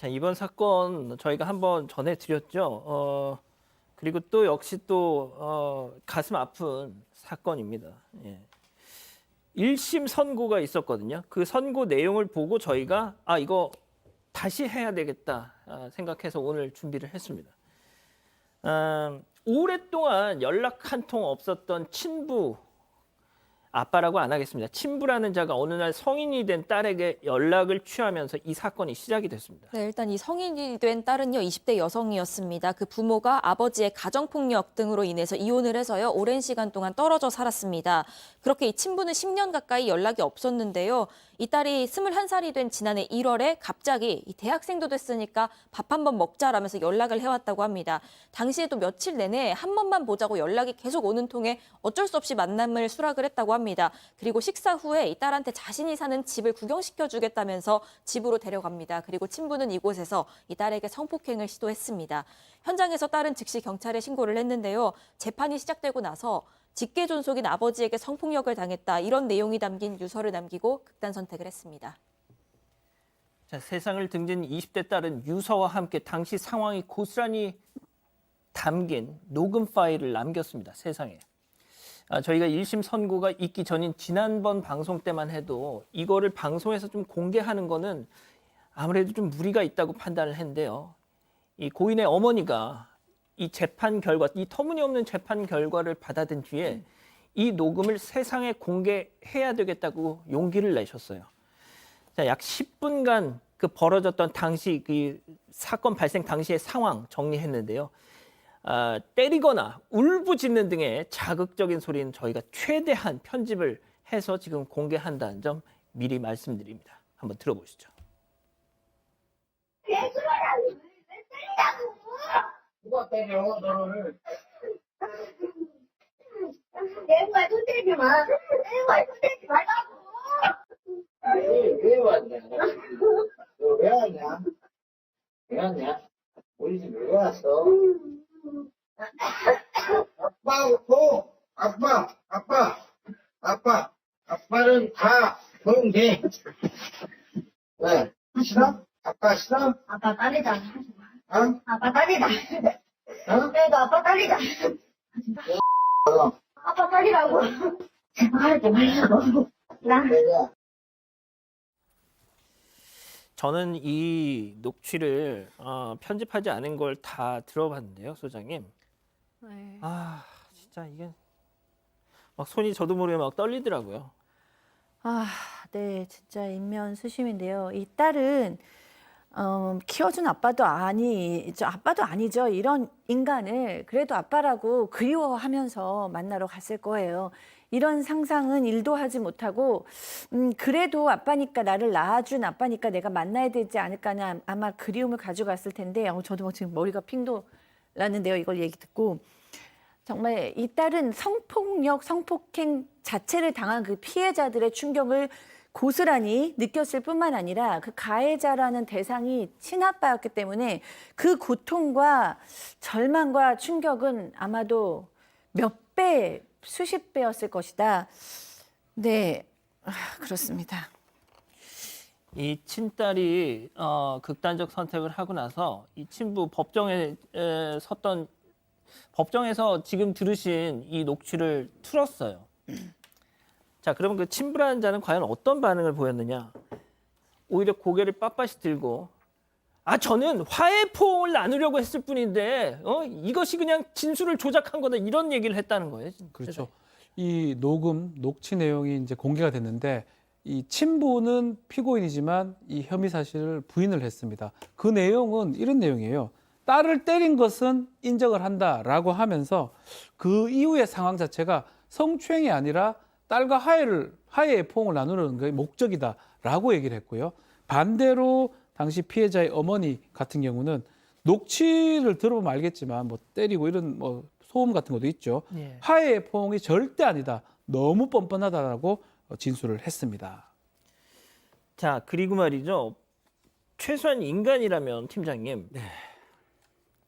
자, 이번 사건 저희가 한번 전해드렸죠. 그리고 또 역시 또 가슴 아픈 사건입니다. 예. 1심 선고가 있었거든요. 그 선고 내용을 보고 저희가 이거 다시 해야 되겠다 생각해서 오늘 준비를 했습니다. 오랫동안 연락 한 통 없었던 친부, 아빠라고 안 하겠습니다. 친부라는 자가 어느 날 성인이 된 딸에게 연락을 취하면서 이 사건이 시작이 됐습니다. 네, 일단 이 성인이 된 딸은요, 20대 여성이었습니다. 그 부모가 아버지의 가정폭력 등으로 인해서 이혼을 해서요, 오랜 시간 동안 떨어져 살았습니다. 그렇게 이 친부는 10년 가까이 연락이 없었는데요. 이 딸이 21살이 된 지난해 1월에 갑자기 이 대학생도 됐으니까 밥 한번 먹자라면서 연락을 해왔다고 합니다. 당시에도 며칠 내내 한 번만 보자고 연락이 계속 오는 통에 어쩔 수 없이 만남을 수락을 했다고 합니다. 그리고 식사 후에 이 딸한테 자신이 사는 집을 구경시켜주겠다면서 집으로 데려갑니다. 그리고 친부는 이곳에서 이 딸에게 성폭행을 시도했습니다. 현장에서 딸은 즉시 경찰에 신고를 했는데요. 재판이 시작되고 나서 직계존속인 아버지에게 성폭력을 당했다. 이런 내용이 담긴 유서를 남기고 극단 선택을 했습니다. 자, 세상을 등진 20대 딸은 유서와 함께 당시 상황이 고스란히 담긴 녹음 파일을 남겼습니다. 세상에. 저희가 1심 선고가 있기 전인 지난번 방송 때만 해도 이거를 방송에서 좀 공개하는 거는 아무래도 좀 무리가 있다고 판단을 했는데요. 이 고인의 어머니가 이 재판 결과, 이 터무니없는 재판 결과를 받아든 뒤에 이 녹음을 세상에 공개해야 되겠다고 용기를 내셨어요. 자, 약 10분간 그 벌어졌던 당시 그 사건 발생 당시의 상황 정리했는데요. 때리거나 울부짖는 등의 자극적인 소리는 저희가 최대한 편집을 해서 지금 공개한다는 점 미리 말씀드립니다. 한번 들어보시죠. 누가 때려 너를? 내 말 손 대지 마. 내 말 손 대지 말라고. 왜 왔냐? 너 왜 왔냐? 왜 왔냐? 우리 집 왜 왔어? 아빠하고 아빠는 다 동생. 왜? 싫어? 아빠 싫어? 아빠 딸이다. 어? 아빠 딸이다. 어? 그래도 아빠 딸이다. 아빠 딸이라고. 제발 하지 말라고. 나. 내가 저는 이 녹취를 편집하지 않은 걸 다 들어봤는데요, 소장님. 네. 진짜 이게 막 손이 저도 모르게 막 떨리더라고요. 네, 진짜 인면수심인데요. 이 딸은 키워준 아빠도 아니죠. 이런 인간을 그래도 아빠라고 그리워하면서 만나러 갔을 거예요. 이런 상상은 일도 하지 못하고 그래도 아빠니까 나를 낳아준 아빠니까 내가 만나야 되지 않을까냐 아마 그리움을 가지고 갔을 텐데 저도 지금 머리가 핑 돌았는데요. 이걸 얘기 듣고 정말 이 딸은 성폭행 자체를 당한 그 피해자들의 충격을 고스란히 느꼈을 뿐만 아니라 그 가해자라는 대상이 친아빠였기 때문에 그 고통과 절망과 충격은 아마도 몇 배, 수십 배였을 것이다. 네, 그렇습니다. 이 친딸이 극단적 선택을 하고 나서 이 친부 법정에서 지금 들으신 이 녹취를 틀었어요. 자, 그러면 그 친부라는 자는 과연 어떤 반응을 보였느냐? 오히려 고개를 빳빳이 들고 저는 화해 포옹을 나누려고 했을 뿐인데 이것이 그냥 진술을 조작한 거다 이런 얘기를 했다는 거예요. 그렇죠. 이 녹취 내용이 이제 공개가 됐는데 이 친부는 피고인이지만 이 혐의 사실을 부인을 했습니다. 그 내용은 이런 내용이에요. 딸을 때린 것은 인정을 한다라고 하면서 그 이후의 상황 자체가 성추행이 아니라 딸과 화해의 포옹을 나누는 게 목적이다라고 얘기를 했고요. 반대로 당시 피해자의 어머니 같은 경우는 녹취를 들어보면 알겠지만 뭐 때리고 이런 뭐 소음 같은 것도 있죠. 예. 화해의 포옹이 절대 아니다. 너무 뻔뻔하다라고 진술을 했습니다. 자, 그리고 말이죠. 최소한 인간이라면 팀장님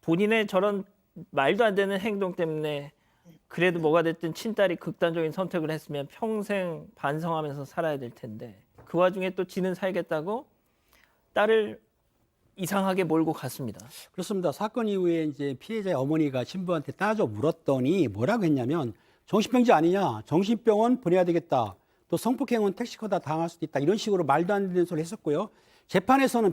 본인의 저런 말도 안 되는 행동 때문에 그래도 뭐가 됐든 친딸이 극단적인 선택을 했으면 평생 반성하면서 살아야 될 텐데 그 와중에 또 지는 살겠다고 딸을 이상하게 몰고 갔습니다. 그렇습니다. 사건 이후에 이제 피해자의 어머니가 신부한테 따져 물었더니 뭐라고 했냐면 정신병자 아니냐, 정신병원 보내야 되겠다, 또 성폭행은 택시커다 당할 수도 있다, 이런 식으로 말도 안 되는 소리를 했었고요. 재판에서는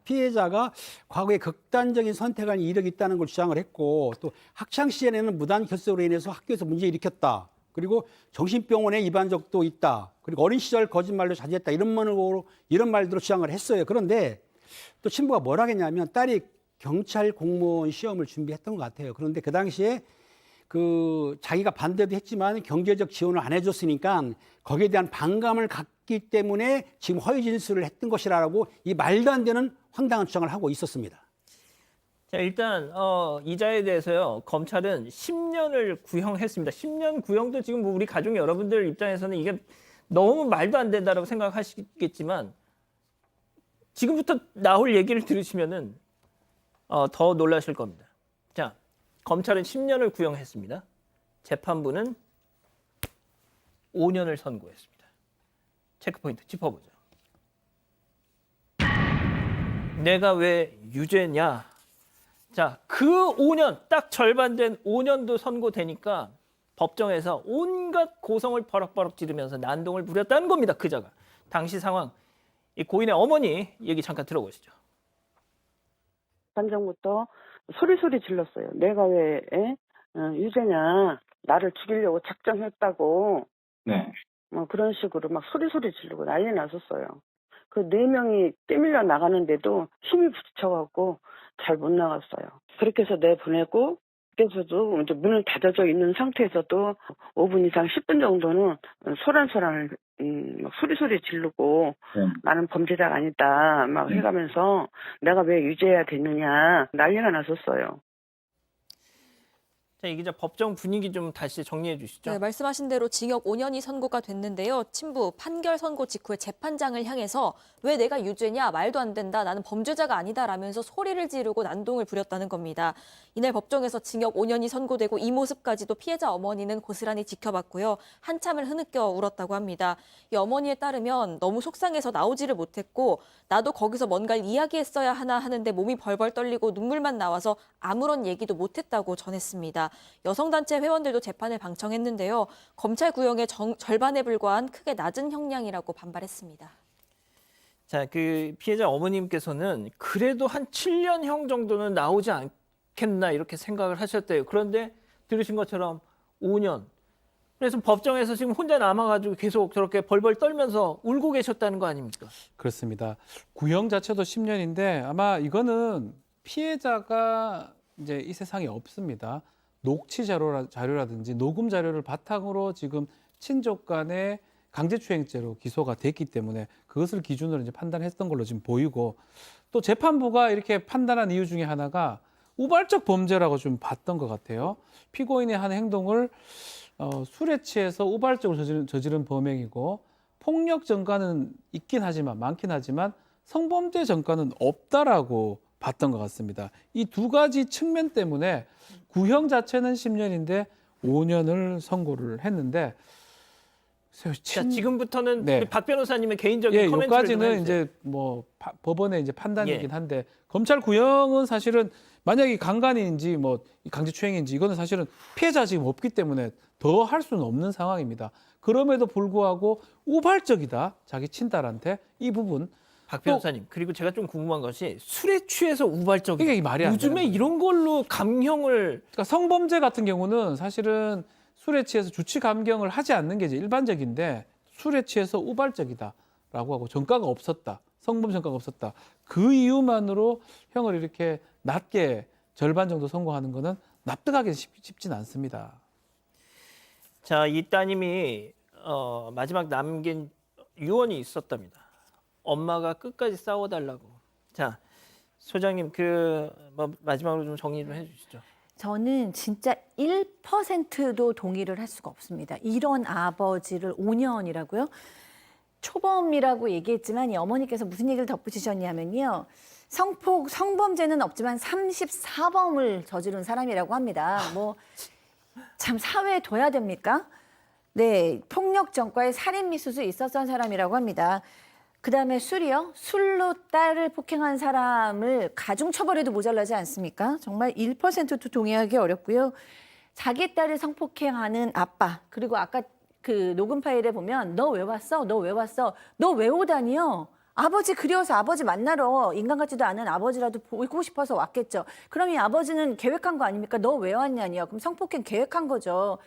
피해자가 과거에 극단적인 선택한 이력이 있다는 걸 주장을 했고, 또 학창 시절에는 무단 결석으로 인해서 학교에서 문제 일으켰다, 그리고 정신병원에 입원 적도 있다, 그리고 어린 시절 거짓말로 자제했다, 이런 말들로 주장을 했어요. 그런데 또 친부가 뭐라 했냐면 딸이 경찰 공무원 시험을 준비했던 것 같아요. 그런데 그 당시에 자기가 반대도 했지만 경제적 지원을 안 해줬으니까 거기에 대한 반감을 갖기 때문에 지금 허위 진술을 했던 것이라고 이 말도 안 되는 황당한 주장을 하고 있었습니다. 자, 일단 이자에 대해서요. 검찰은 10년을 구형했습니다. 10년 구형도 지금 뭐 우리 가족 여러분들 입장에서는 이게 너무 말도 안 된다라고 생각하시겠지만 지금부터 나올 얘기를 들으시면은 더 놀라실 겁니다. 자, 검찰은 10년을 구형했습니다. 재판부는 5년을 선고했습니다. 체크포인트 짚어보죠. 내가 왜 유죄냐? 자, 그 5년, 딱 절반 된 5년도 선고되니까 법정에서 온갖 고성을 버럭버럭 지르면서 난동을 부렸다는 겁니다. 그자가. 당시 상황, 이 고인의 어머니 얘기 잠깐 들어보시죠. 반정부터 소리소리 질렀어요. 내가 왜 유죄냐, 나를 죽이려고 작정했다고. 네. 그런 식으로 막 소리소리 지르고 난리 났었어요. 그 4명이 떼밀려 나가는데도 힘이 부딪혀갖고 잘 못 나갔어요. 그렇게 해서 내보내고, 그래서도 이제 문을 닫아져 있는 상태에서도 5분 이상 10분 정도는 소란소란을 막 소리소리 지르고 나는 범죄자가 아니다 막 해가면서 내가 왜 유죄해야 되느냐 난리가 났었어요. 자, 이 기자 법정 분위기 좀 다시 정리해 주시죠. 네, 말씀하신 대로 징역 5년이 선고가 됐는데요. 친부 판결 선고 직후에 재판장을 향해서 왜 내가 유죄냐, 말도 안 된다, 나는 범죄자가 아니다라면서 소리를 지르고 난동을 부렸다는 겁니다. 이날 법정에서 징역 5년이 선고되고 이 모습까지도 피해자 어머니는 고스란히 지켜봤고요. 한참을 흐느껴 울었다고 합니다. 이 어머니에 따르면 너무 속상해서 나오지를 못했고 나도 거기서 뭔가를 이야기했어야 하나 하는데 몸이 벌벌 떨리고 눈물만 나와서 아무런 얘기도 못했다고 전했습니다. 여성단체 회원들도 재판을 방청했는데요. 검찰 구형의 절반에 불과한 크게 낮은 형량이라고 반발했습니다. 자, 그 피해자 어머님께서는 그래도 한 7년형 정도는 나오지 않겠나 이렇게 생각을 하셨대요. 그런데 들으신 것처럼 5년. 그래서 법정에서 지금 혼자 남아가지고 계속 저렇게 벌벌 떨면서 울고 계셨다는 거 아닙니까? 그렇습니다. 구형 자체도 10년인데 아마 이거는 피해자가 이제 이 세상에 없습니다. 녹취 자료라든지 녹음 자료를 바탕으로 지금 친족 간의 강제추행죄로 기소가 됐기 때문에 그것을 기준으로 이제 판단했던 걸로 지금 보이고, 또 재판부가 이렇게 판단한 이유 중에 하나가 우발적 범죄라고 좀 봤던 것 같아요. 피고인의 한 행동을 술에 취해서 우발적으로 저지른 범행이고 폭력 전과는 많긴 하지만 성범죄 전과는 없다라고 봤던 것 같습니다. 이 두 가지 측면 때문에 구형 자체는 10년인데 5년을 선고를 했는데, 자, 지금부터는 네. 박 변호사님의 개인적인 코멘트를 좀 여기까지는 해주세요. 이제 뭐 법원의 이제 판단이긴 예. 한데, 검찰 구형은 사실은 만약에 강간인지 뭐 강제추행인지 이거는 사실은 피해자 지금 없기 때문에 더 할 수는 없는 상황입니다. 그럼에도 불구하고 우발적이다, 자기 친딸한테, 이 부분. 박 변호사님, 그리고 제가 좀 궁금한 것이 술에 취해서 우발적이다. 이게 말이 안 요즘에 되는 이런 걸로 감형을 그러니까 성범죄 같은 경우는 사실은 술에 취해서 주치 감경을 하지 않는 게 이제 일반적인데, 술에 취해서 우발적이다라고 하고 전과가 없었다, 성범 전과가 없었다, 그 이유만으로 형을 이렇게 낮게 절반 정도 선고하는 거는 납득하기 쉽지는 않습니다. 자, 이 따님이 마지막 남긴 유언이 있었답니다. 엄마가 끝까지 싸워달라고. 자, 소장님 마지막으로 좀 정리 좀 해주시죠. 저는 진짜 1%도 동의를 할 수가 없습니다. 이런 아버지를 5년이라고요? 초범이라고 얘기했지만 이 어머니께서 무슨 얘기를 덧붙이셨냐면요. 성범죄는 없지만 34범을 저지른 사람이라고 합니다. 뭐 참 사회에 둬야 됩니까? 네, 폭력 전과의 살인 미수도 있었던 사람이라고 합니다. 그다음에 술이요. 술로 딸을 폭행한 사람을 가중처벌해도 모자라지 않습니까? 정말 1%도 동의하기 어렵고요. 자기 딸을 성폭행하는 아빠, 그리고 아까 그 녹음 파일에 보면 너 왜 왔어? 너 왜 왔어? 너 왜 오다니요? 아버지 그리워서 아버지 만나러 인간 같지도 않은 아버지라도 보고 싶어서 왔겠죠. 그럼 이 아버지는 계획한 거 아닙니까? 너 왜 왔냐니요? 그럼 성폭행 계획한 거죠.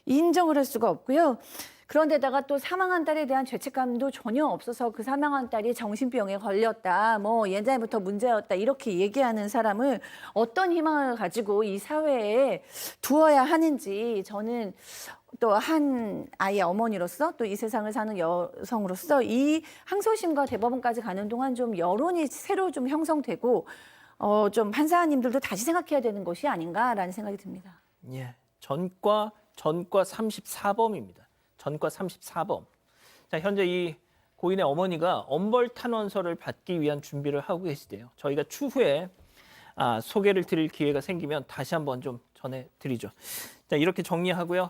인정을 할 수가 없고요. 그런데다가 또 사망한 딸에 대한 죄책감도 전혀 없어서 그 사망한 딸이 정신병에 걸렸다, 뭐 예전부터 문제였다 이렇게 얘기하는 사람을 어떤 희망을 가지고 이 사회에 두어야 하는지 저는 또 한 아이의 어머니로서 또 이 세상을 사는 여성으로서 이 항소심과 대법원까지 가는 동안 좀 여론이 새로 좀 형성되고 좀 판사님들도 다시 생각해야 되는 것이 아닌가라는 생각이 듭니다. 예, 전과 34범입니다. 전과 34범. 자, 현재 이 고인의 어머니가 엄벌 탄원서를 받기 위한 준비를 하고 계시대요. 저희가 추후에 소개를 드릴 기회가 생기면 다시 한번 좀 전해드리죠. 자, 이렇게 정리하고요.